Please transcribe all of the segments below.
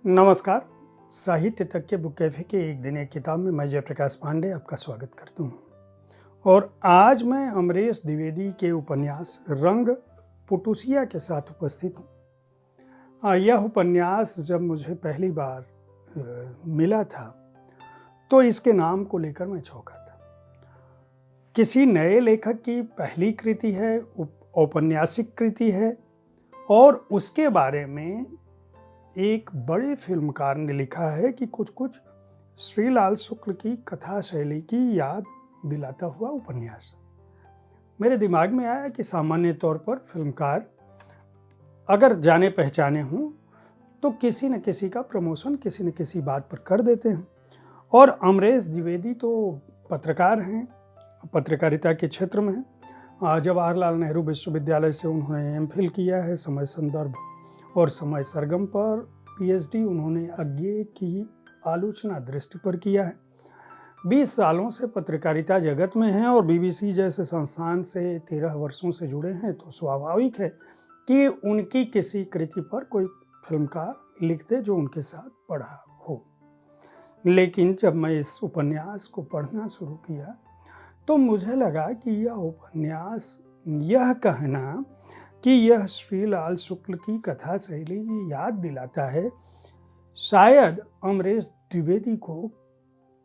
नमस्कार। साहित्य तक के बुक कैफ़े के एक दिन एक किताब में मैं जयप्रकाश पांडे आपका स्वागत करता हूँ। और आज मैं अमरेश द्विवेदी के उपन्यास रंग पुटुसिया के साथ उपस्थित हूँ। यह उपन्यास जब मुझे पहली बार मिला था तो इसके नाम को लेकर मैं चौंका था। किसी नए लेखक की पहली कृति है, औपन्यासिक कृति है और उसके बारे में एक बड़े फिल्मकार ने लिखा है कि कुछ श्रीलाल शुक्ल की कथा शैली की याद दिलाता हुआ उपन्यास। मेरे दिमाग में आया कि सामान्य तौर पर फिल्मकार अगर जाने पहचाने हों तो किसी न किसी का प्रमोशन किसी न किसी बात पर कर देते हैं। और अमरेश द्विवेदी तो पत्रकार हैं, पत्रकारिता के क्षेत्र में हैं। जवाहरलाल नेहरू विश्वविद्यालय से उन्होंने एमफिल किया है। समय संदर्भ और समय सरगम पर पीएचडी उन्होंने अज्ञेय की आलोचना दृष्टि पर किया है। 20 सालों से पत्रकारिता जगत में हैं और बीबीसी जैसे संस्थान से 13 वर्षों से जुड़े हैं, तो स्वाभाविक है कि उनकी किसी कृति पर कोई फिल्मकार लिख दे जो उनके साथ पढ़ा हो। लेकिन जब मैं इस उपन्यास को पढ़ना शुरू किया तो मुझे लगा कि यह उपन्यास यह कहना कि यह श्रीलाल शुक्ल की कथा शैली की याद दिलाता है, शायद अमरेश द्विवेदी को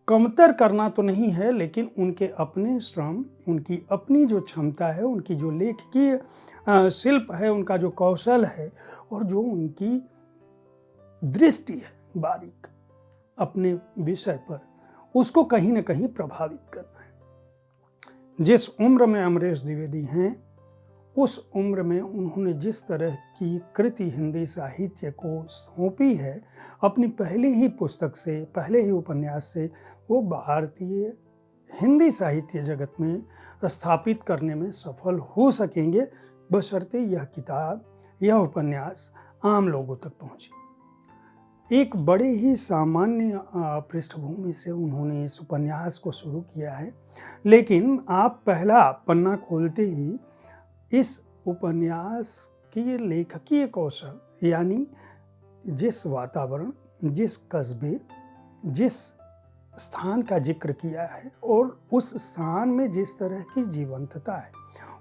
कमतर करना तो नहीं है, लेकिन उनके अपने श्रम, उनकी अपनी जो क्षमता है, उनकी जो लेखकीय शिल्प है, उनका जो कौशल है और जो उनकी दृष्टि है बारीक अपने विषय पर, उसको कहीं ना कहीं प्रभावित करना है। जिस उम्र में अमरेश द्विवेदी हैं, उस उम्र में उन्होंने जिस तरह की कृति हिंदी साहित्य को सौंपी है, अपनी पहली ही पुस्तक से, पहले ही उपन्यास से, वो भारतीय हिंदी साहित्य जगत में स्थापित करने में सफल हो सकेंगे, बशर्ते यह किताब, यह उपन्यास आम लोगों तक पहुंचे। एक बड़े ही सामान्य पृष्ठभूमि से उन्होंने इस उपन्यास को शुरू किया है, लेकिन आप पहला पन्ना खोलते ही इस उपन्यास की लेखकीय कौशल, यानी जिस वातावरण, जिस कस्बे, जिस स्थान का जिक्र किया है और उस स्थान में जिस तरह की जीवंतता है,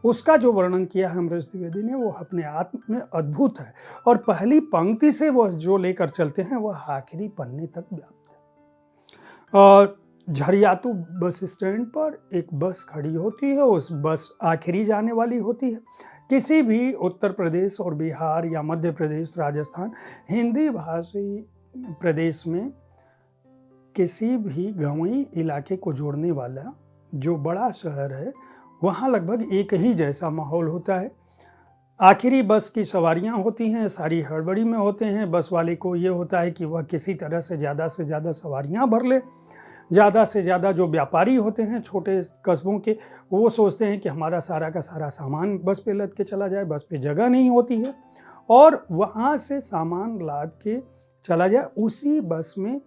उसका जो वर्णन किया है अमरेश द्विवेदी ने, वो अपने आत्म में अद्भुत है। और पहली पंक्ति से वह जो लेकर चलते हैं वह आखिरी पन्ने तक व्याप्त है। झरियातू बस स्टैंड पर एक बस खड़ी होती है, उस बस आखिरी जाने वाली होती है। किसी भी उत्तर प्रदेश और बिहार या मध्य प्रदेश, राजस्थान, हिंदी भाषी प्रदेश में किसी भी गांवी इलाके को जोड़ने वाला जो बड़ा शहर है, वहाँ लगभग एक ही जैसा माहौल होता है। आखिरी बस की सवारियाँ होती हैं, सारी हड़बड़ी में होते हैं। बस वाले को ये होता है कि वह किसी तरह से ज़्यादा सवारियाँ भर ले। ज़्यादा से ज़्यादा जो व्यापारी होते हैं छोटे कस्बों के, वो सोचते हैं कि हमारा सारा का सारा सामान बस पे लद के चला जाए, बस पे जगह नहीं होती है, और वहाँ से सामान लाद के चला जाए। उसी बस में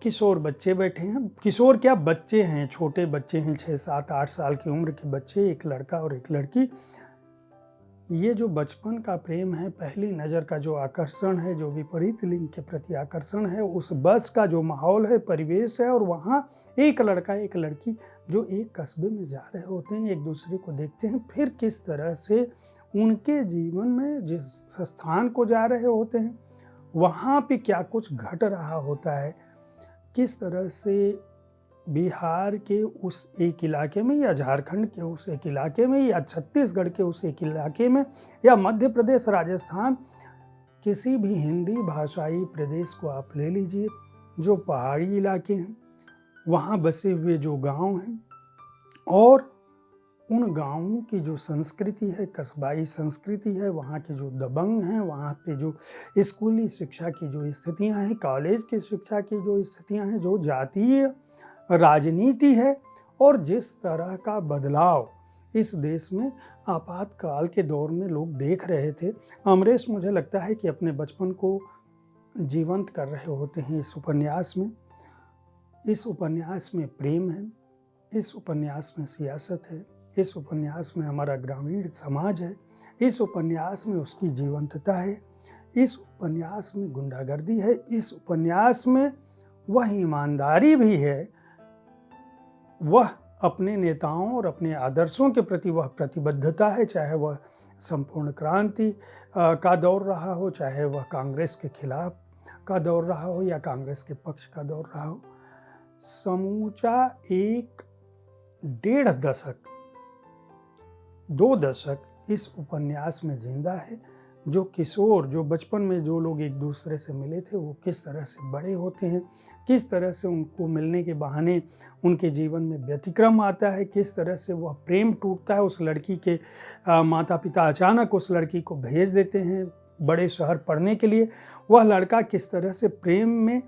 किशोर बच्चे बैठे हैं, किशोर क्या, बच्चे हैं, छोटे बच्चे हैं, 6, 7, 8 साल की उम्र के बच्चे, एक लड़का और एक लड़की। ये जो बचपन का प्रेम है, पहली नज़र का जो आकर्षण है, जो विपरीत लिंग के प्रति आकर्षण है, उस बस का जो माहौल है, परिवेश है, और वहाँ एक लड़का एक लड़की जो एक कस्बे में जा रहे होते हैं, एक दूसरे को देखते हैं, फिर किस तरह से उनके जीवन में जिस स्थान को जा रहे होते हैं वहाँ पे क्या कुछ घट रहा होता है, किस तरह से बिहार के उस एक इलाके में, या झारखंड के उस एक इलाके में, या छत्तीसगढ़ के उस एक इलाके में, या मध्य प्रदेश, राजस्थान, किसी भी हिंदी भाषाई प्रदेश को आप ले लीजिए, जो पहाड़ी इलाके हैं, वहाँ बसे हुए जो गांव हैं, और उन गांवों की जो संस्कृति है, कस्बाई संस्कृति है, वहाँ के जो दबंग हैं, वहाँ पे जो स्कूली शिक्षा की जो स्थितियाँ हैं, कॉलेज की शिक्षा की जो स्थितियाँ हैं, जो जातीय राजनीति है, और जिस तरह का बदलाव इस देश में आपातकाल के दौर में लोग देख रहे थे, अमरेश मुझे लगता है कि अपने बचपन को जीवंत कर रहे होते हैं इस उपन्यास में। इस उपन्यास में प्रेम है, इस उपन्यास में सियासत है, इस उपन्यास में हमारा ग्रामीण समाज है, इस उपन्यास में उसकी जीवंतता है, इस उपन्यास में गुंडागर्दी है, इस उपन्यास में वह ईमानदारी भी है, वह अपने नेताओं और अपने आदर्शों के प्रति वह प्रतिबद्धता है, चाहे वह संपूर्ण क्रांति का दौर रहा हो, चाहे वह कांग्रेस के खिलाफ का दौर रहा हो या कांग्रेस के पक्ष का दौर रहा हो। समूचा 1-1.5 दशक, 2 दशक इस उपन्यास में जिंदा है। जो किशोर, जो बचपन में जो लोग एक दूसरे से मिले थे, वो किस तरह से बड़े होते हैं, किस तरह से उनको मिलने के बहाने उनके जीवन में व्यतिक्रम आता है, किस तरह से वह प्रेम टूटता है। उस लड़की के माता पिता अचानक उस लड़की को भेज देते हैं बड़े शहर पढ़ने के लिए। वह लड़का किस तरह से प्रेम में,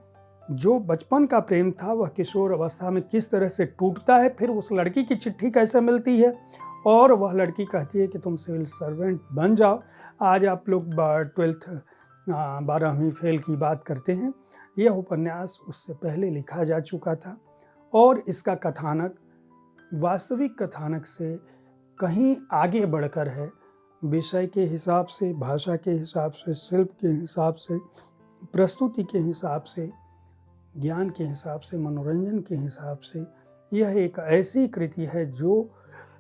जो बचपन का प्रेम था, वह किशोर अवस्था में किस तरह से टूटता है। फिर उस लड़की की चिट्ठी कैसे मिलती है और वह लड़की कहती है कि तुम सिविल सर्वेंट बन जाओ। आज आप लोग 12वीं फेल की बात करते हैं। यह उपन्यास उससे पहले लिखा जा चुका था और इसका कथानक वास्तविक कथानक से कहीं आगे बढ़कर है। विषय के हिसाब से, भाषा के हिसाब से, शिल्प के हिसाब से, प्रस्तुति के हिसाब से, ज्ञान के हिसाब से, मनोरंजन के हिसाब से यह एक ऐसी कृति है जो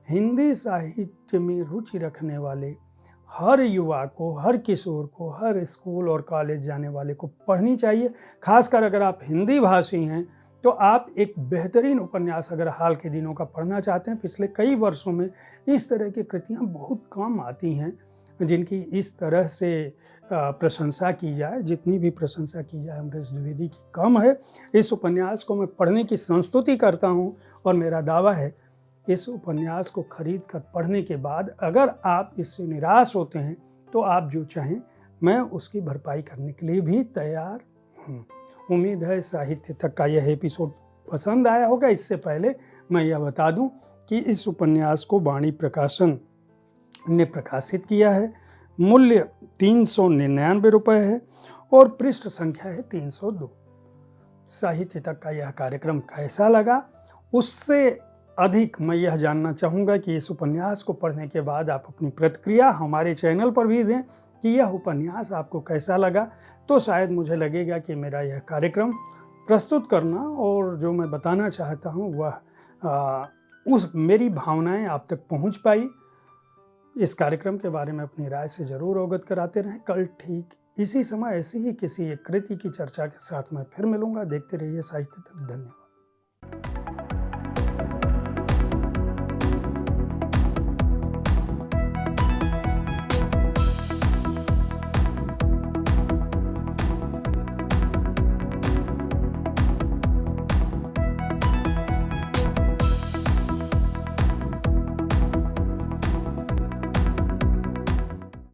हिंदी साहित्य में रुचि रखने वाले हर युवा को, हर किशोर को, हर स्कूल और कॉलेज जाने वाले को पढ़नी चाहिए। खासकर अगर आप हिंदी भाषी हैं तो आप एक बेहतरीन उपन्यास अगर हाल के दिनों का पढ़ना चाहते हैं, पिछले कई वर्षों में इस तरह की कृतियाँ बहुत कम आती हैं जिनकी इस तरह से प्रशंसा की जाए। जितनी भी प्रशंसा की जाए अमरेश द्विवेदी की कम है। इस उपन्यास को मैं पढ़ने की संस्तुति करता हूँ और मेरा दावा है इस उपन्यास को खरीद कर पढ़ने के बाद अगर आप इससे निराश होते हैं तो आप जो चाहें मैं उसकी भरपाई करने के लिए भी तैयार हूँ। उम्मीद है साहित्य तक का यह एपिसोड पसंद आया होगा। इससे पहले मैं यह बता दूं कि इस उपन्यास को वाणी प्रकाशन ने प्रकाशित किया है। मूल्य 399 रुपये है और पृष्ठ संख्या है 302। साहित्य तक का यह कार्यक्रम कैसा लगा, उससे अधिक मैं यह जानना चाहूँगा कि इस उपन्यास को पढ़ने के बाद आप अपनी प्रतिक्रिया हमारे चैनल पर भी दें कि यह उपन्यास आपको कैसा लगा। तो शायद मुझे लगेगा कि मेरा यह कार्यक्रम प्रस्तुत करना और जो मैं बताना चाहता हूँ वह उस मेरी भावनाएं आप तक पहुँच पाई। इस कार्यक्रम के बारे में अपनी राय से ज़रूर अवगत कराते रहें। कल ठीक इसी समय ऐसी ही किसी एक कृति की चर्चा के साथ मैं फिर मिलूँगा। देखते रहिए साहित्य तक। धन्यवाद।